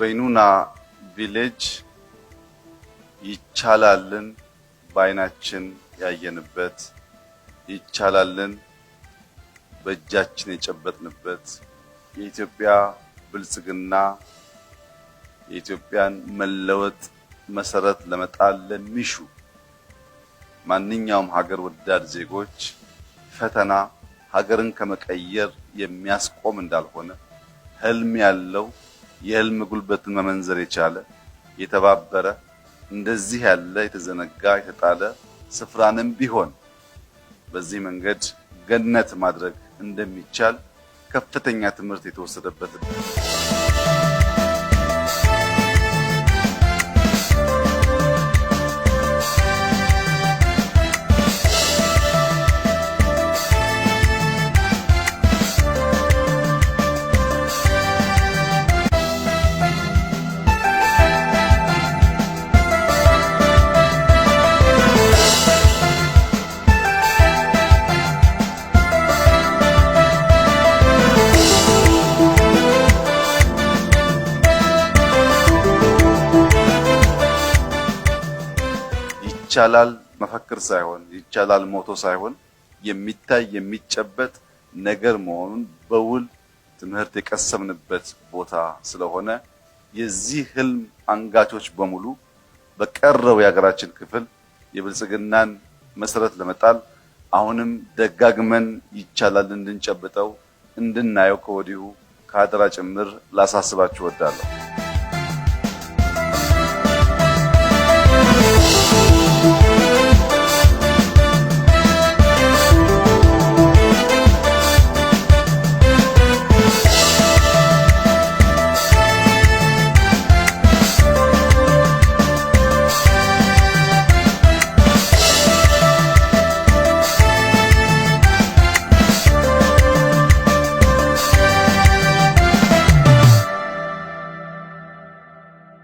በይኑና ቪሌጅ ይቻላልን በአይናችን ያየንበት ይቻላልን በእጃችን የጨበጥንበት የኢትዮጵያ ብልጽግና የኢትዮጵያን መለወጥ መሰረት ለመጣል ለሚሹ ማንኛውም ሀገር ወዳድ ዜጎች ፈተና ሀገርን ከመቀየር የሚያስቆም እንዳልሆነ ህልም ያለው የህልም ጉልበትን መመንዘር የቻለ የተባበረ እንደዚህ ያለ የተዘነጋ የተጣለ ስፍራንም ቢሆን በዚህ መንገድ ገነት ማድረግ እንደሚቻል ከፍተኛ ትምህርት የተወሰደበት ነው። ይቻላል መፈክር ሳይሆን ይቻላል ሞቶ ሳይሆን የሚታይ የሚጨበጥ ነገር መሆኑን በውል ትምህርት የቀሰምንበት ቦታ ስለሆነ የዚህ ህልም አንጋቾች በሙሉ በቀረው የሀገራችን ክፍል የብልጽግናን መሰረት ለመጣል አሁንም ደጋግመን ይቻላል እንድንጨብጠው እንድናየው ከወዲሁ ከአደራ ጭምር ላሳስባችሁ እወዳለሁ።